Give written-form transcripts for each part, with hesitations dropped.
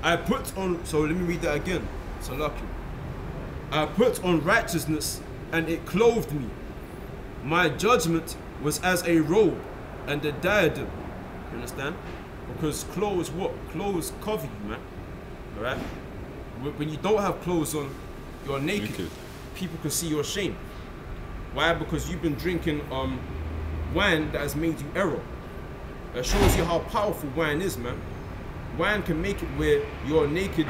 I put on, so let me read that again. So lucky. I put on righteousness and it clothed me. My judgment was as a robe and a diadem. You understand? Because clothes, what? Clothes cover you, man. Alright? When you don't have clothes on, you're naked. People can see your shame. Why? Because you've been drinking wine that has made you error. That shows you how powerful wine is, man. Wine can make it where you're naked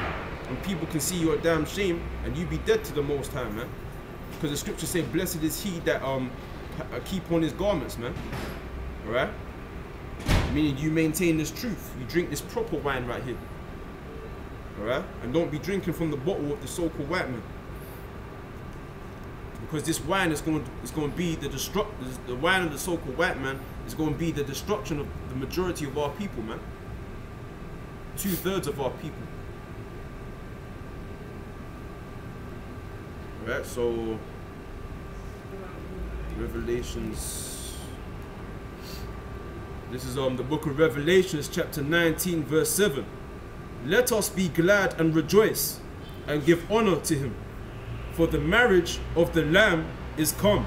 and people can see your damn shame and you be dead to the Most High, man. Because the scriptures say, blessed is he that keep on his garments, man. Alright? Meaning you maintain this truth. You drink this proper wine right here. Alright? And don't be drinking from the bottle of the so-called white man. Because this wine is going to be the wine of the so-called white man is going to be the destruction of the majority of our people, man. 2/3 of our people. Alright, so Revelations. This is the book of Revelations, chapter 19, verse 7. Let us be glad and rejoice and give honor to him, for the marriage of the Lamb is come,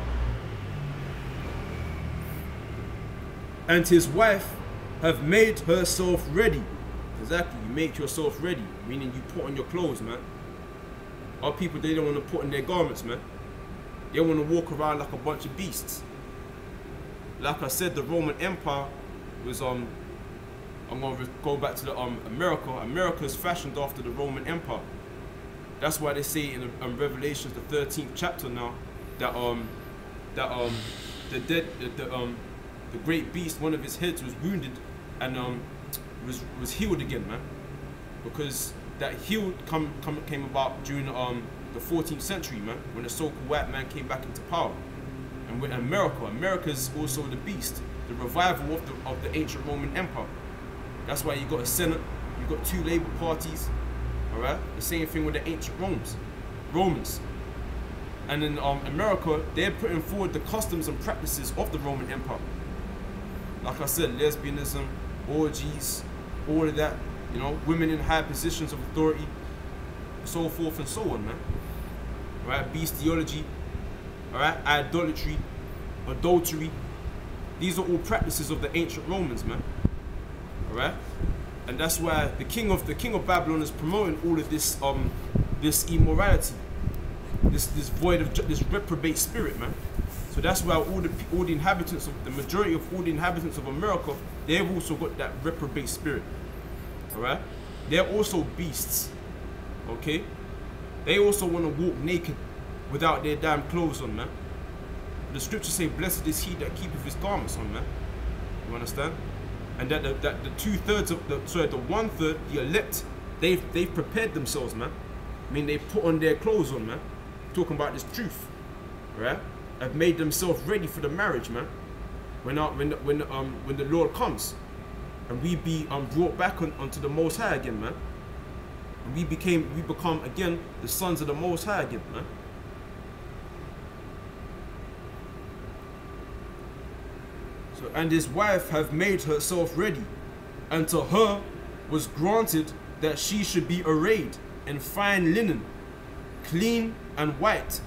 and his wife have made herself ready. Exactly, you make yourself ready, meaning you put on your clothes, man. Our people, they don't want to put on their garments, man. They want to walk around like a bunch of beasts. Like I said, the Roman Empire was I'm gonna go back to the America. America's fashioned after the Roman Empire. That's why they say in Revelations, the 13th chapter now, that the great beast, one of his heads was wounded and was healed again, man. Because that healed came about during the 14th century, man, when the so-called white man came back into power. And with America's also the beast, the revival of the ancient Roman Empire. That's why you got a Senate, you got 2 labor parties, alright? The same thing with the ancient Romans. And in America, they're putting forward the customs and practices of the Roman Empire. Like I said, lesbianism, orgies, all of that, you know, women in high positions of authority, so forth and so on, man. Alright, bestiality, alright, idolatry, adultery. These are all practices of the ancient Romans, man. Alright? And that's why the king of Babylon is promoting all of this this immorality, this void of this reprobate spirit, man. So that's why all the inhabitants of the majority of all the inhabitants of America, they've also got that reprobate spirit. Alright? They're also beasts. Okay? They also want to walk naked without their damn clothes on, man. The scriptures say, blessed is he that keepeth his garments on, man. You understand? And that the 2/3 of the 1/3, the elect, they've prepared themselves, man. I mean, they put on their clothes on, man. Talking about this truth, right? Have made themselves ready for the marriage, man. When the Lord comes, and we be brought back onto the Most High again, man. And we become again the sons of the Most High again, man. So, and his wife have made herself ready, and to her was granted that she should be arrayed in fine linen, clean and white.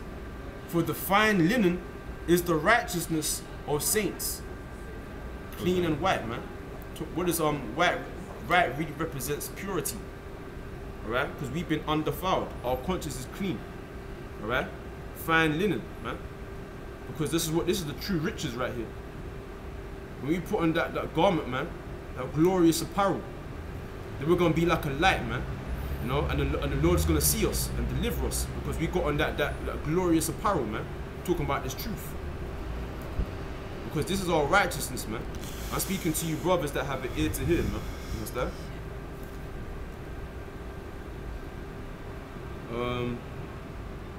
For the fine linen is the righteousness of saints. Clean and white, man. What is white? White really represents purity. Alright? Because we've been undefiled. Our conscience is clean. Alright? Fine linen, man. Because this is the true riches right here. When we put on that garment, man, that glorious apparel, then we're gonna be like a light, man. You know, and the Lord's gonna see us and deliver us because we got on that glorious apparel, man. Talking about this truth. Because this is our righteousness, man. I'm speaking to you brothers that have an ear to hear, man. You understand?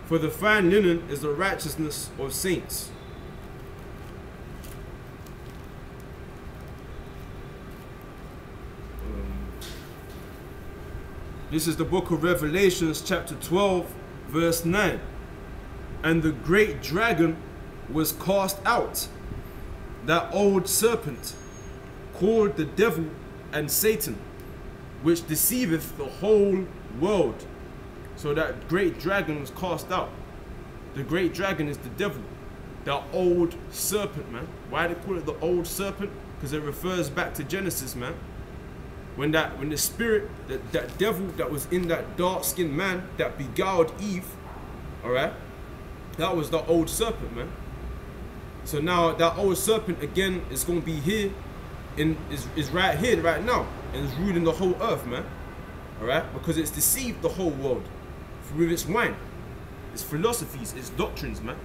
For the fine linen is the righteousness of saints. This is the book of Revelations, chapter 12, verse 9. And the great dragon was cast out, that old serpent, called the devil and Satan, which deceiveth the whole world. So that great dragon was cast out. The great dragon is the devil, that old serpent, man. Why they call it the old serpent? Because it refers back to Genesis, man. When the spirit, that devil that was in that dark-skinned man that beguiled Eve, all right, that was the old serpent, man. So now that old serpent again is going to be here, is right here, right now, and is ruling the whole earth, man. All right, because it's deceived the whole world with its wine, its philosophies, its doctrines, man.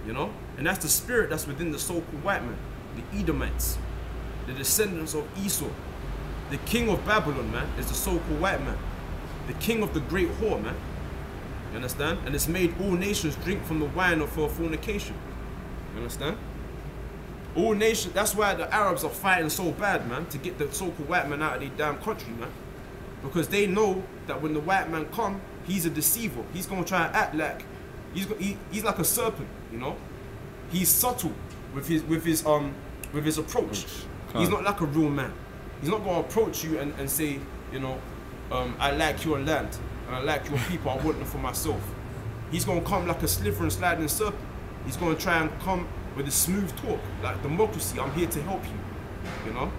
You know, and that's the spirit that's within the so-called white man, the Edomites, the descendants of Esau. The king of Babylon, man, is the so-called white man, the king of the great whore, man. You understand? And it's made all nations drink from the wine of her fornication. You understand? All nations. That's why the Arabs are fighting so bad, man, to get the so-called white man out of their damn country, man. Because they know that when the white man come, he's a deceiver. He's gonna try and act like he's like a serpent, you know. He's subtle with his approach. He's not like a real man. He's not gonna approach you and say, you know, I like your land and I like your people. I want them for myself. He's gonna come like a slithering, sliding serpent. He's gonna try and come with a smooth talk, like democracy. I'm here to help you, you know.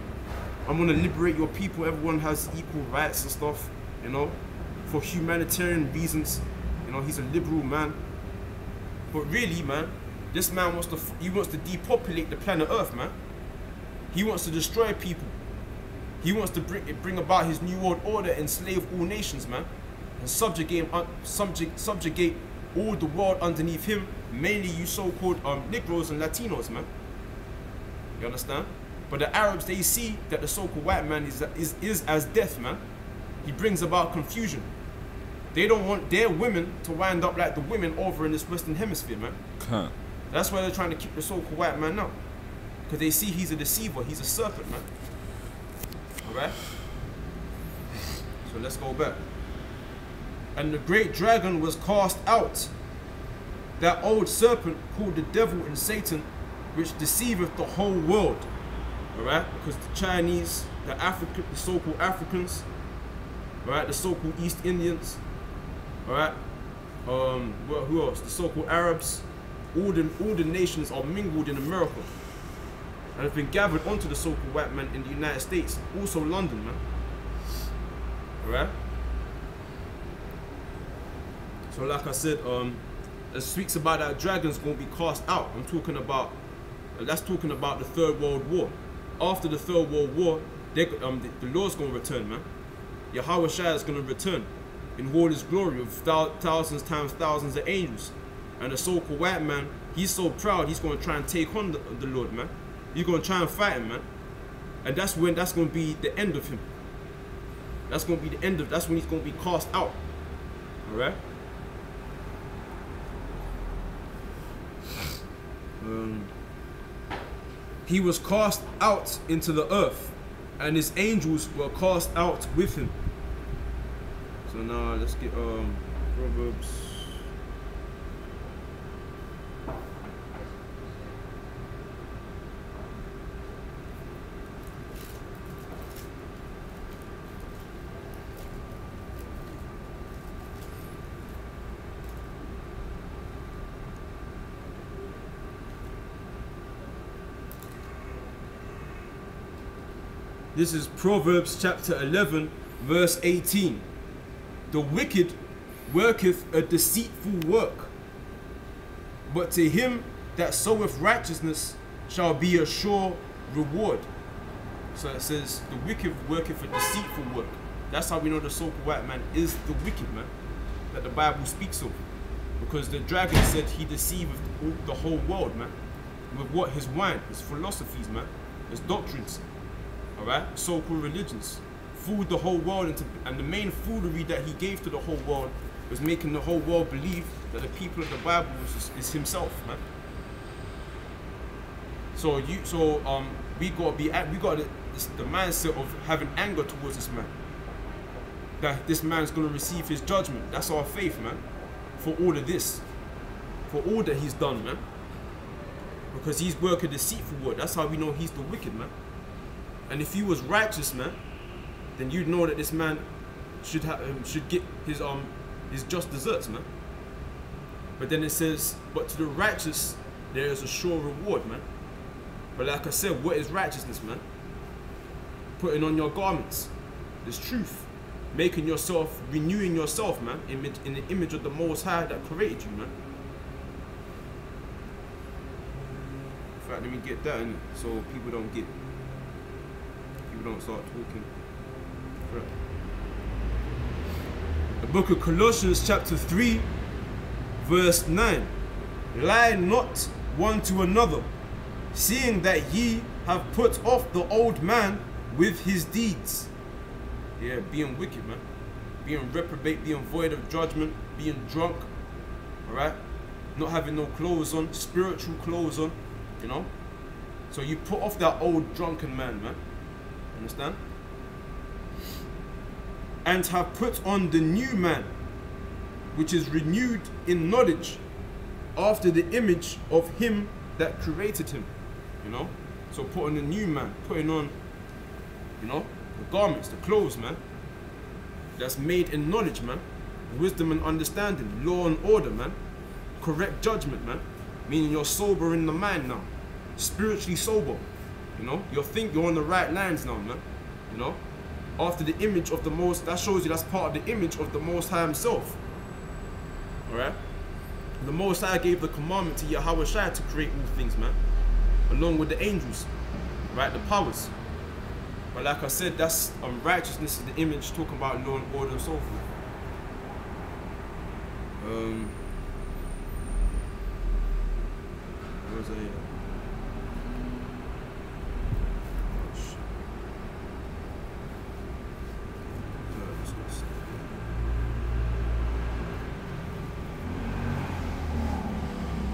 I'm gonna liberate your people. Everyone has equal rights and stuff, you know, for humanitarian reasons. You know, he's a liberal man. But really, man, this man wants to depopulate the planet Earth, man. He wants to destroy people. He wants to bring about his new world order, enslave all nations, man, and subjugate all the world underneath him, mainly you so-called Negroes and Latinos, man. You understand? But the Arabs, they see that the so-called white man is as death, man. He brings about confusion. They don't want their women to wind up like the women over in this Western Hemisphere, man. Huh. That's why they're trying to keep the so-called white man out. Because they see he's a deceiver, he's a serpent, man. Alright? So let's go back. And the great dragon was cast out, that old serpent called the devil and Satan, which deceiveth the whole world. Alright? Because the Chinese, the so-called Africans, alright, the so-called East Indians, alright, who else? The so-called Arabs, all the nations are mingled in America and have been gathered onto the so-called white man in the United States, also London, man. Alright? So like I said, it speaks about that dragon's gonna be cast out. I'm talking about, that's talking about the Third World War. After the Third World War, the Lord's gonna return, man. Yahweh Shai is gonna return in all his glory with thousands times thousands of angels. And the so-called white man, he's so proud, he's gonna try and take on the Lord, man. He's gonna try and fight him, man. And that's gonna be the end of him. That's gonna be the end of, that's when he's gonna be cast out. Alright? He was cast out into the earth, and his angels were cast out with him. So now let's get Proverbs. This is Proverbs chapter 11, verse 18. The wicked worketh a deceitful work, but to him that soweth righteousness shall be a sure reward. So it says, the wicked worketh a deceitful work. That's how we know the so-called white man is the wicked man that the Bible speaks of. Because the dragon said he deceiveth the whole world, man. With what? His wine, his philosophies, man. His doctrines. Alright? So-called religions. Fooled the whole world and the main foolery that he gave to the whole world was making the whole world believe that the people of the Bible is himself, man. So we got the mindset of having anger towards this man. That this man's gonna receive his judgment. That's our faith, man. For all of this. For all that he's done, man. Because he's working deceitful work. That's how we know he's the wicked, man. And if he was righteous, man, then you'd know that this man should get his just deserts, man. But then it says, but to the righteous there is a sure reward, man. But like I said, what is righteousness, man? Putting on your garments, this truth, making yourself, renewing yourself, man, in the image of the Most High that created you, man. In fact, let me get that in, so people don't start talking. Right. The book of Colossians chapter 3 verse 9. Lie not one to another, seeing that ye have put off the old man with his deeds. Yeah, being wicked, man. Being reprobate, being void of judgment, being drunk, alright? Not having no clothes on, spiritual clothes on, you know? So you put off that old drunken man, man. Understand? And have put on the new man, which is renewed in knowledge after the image of him that created him, you know? So put on the new man, putting on, you know, the garments, the clothes, man, that's made in knowledge, man, wisdom and understanding, law and order, man, correct judgment, man, meaning you're sober in the mind now, spiritually sober, you know, you're on the right lines now, man, you know, after the image of the Most, that shows you that's part of the image of the Most High himself, alright? The Most High gave the commandment to Yahweh Shai to create all things, man, along with the angels, right, the powers. But like I said, that's righteousness is the image, talking about law and order and so forth. Where was I at? Oh, shit.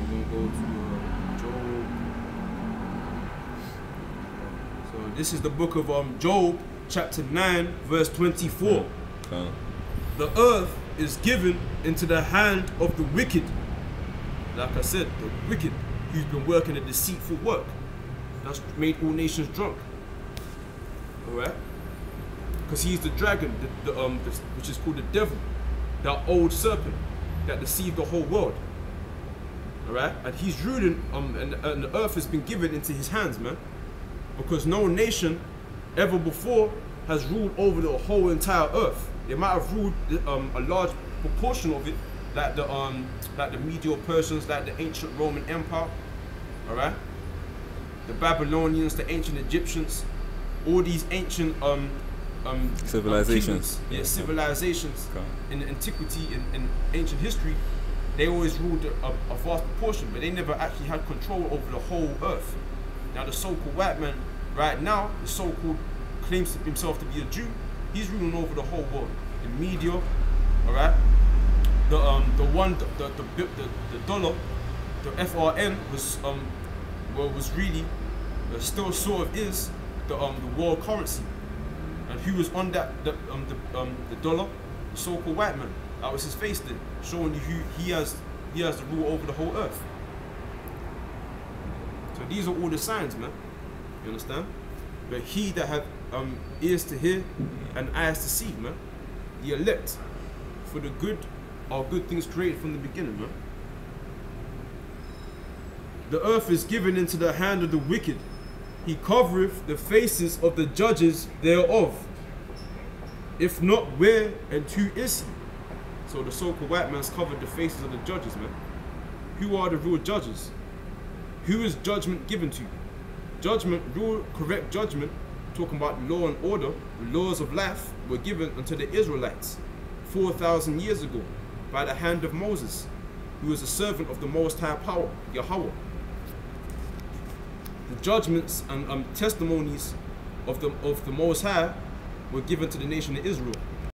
We're gonna go to Job. So this is the book of Job, chapter 9, verse 24. The earth is given into the hand of the wicked. Like I said, the wicked, who's been working a deceitful work. That's made all nations drunk. Alright? Because he's the dragon, which is called the devil. That old serpent that deceived the whole world. Alright? And he's ruling, and the earth has been given into his hands, man. Because no nation ever before has ruled over the whole entire earth. They might have ruled a large proportion of it, like the Medo-Persians, like the ancient Roman Empire, all right? The Babylonians, the ancient Egyptians, all these ancient civilizations. Yeah, civilizations in antiquity, in ancient history, they always ruled a vast proportion, but they never actually had control over the whole earth. Now the so-called white man, right now, the so-called claims himself to be a Jew, he's ruling over the whole world. The media, all right. The dollar, the FRN was really, still sort of is the world currency. And who was on that the dollar? The so-called white man. That was his face there, showing you who he has the rule over the whole earth. So these are all the signs, man. You understand? But he that had ears to hear and eyes to see, man. The elect, for the good, are good things created from the beginning, man. The earth is given into the hand of the wicked. He covereth the faces of the judges thereof. If not, where and who is he? So the so-called white man's covered the faces of the judges, man. Who are the real judges? Who is judgment given to? Judgment, rule, correct judgment, talking about law and order, the laws of life were given unto the Israelites 4,000 years ago by the hand of Moses, who was a servant of the Most High Power, Yahweh. The judgments and testimonies of the Most High were given to the nation of Israel.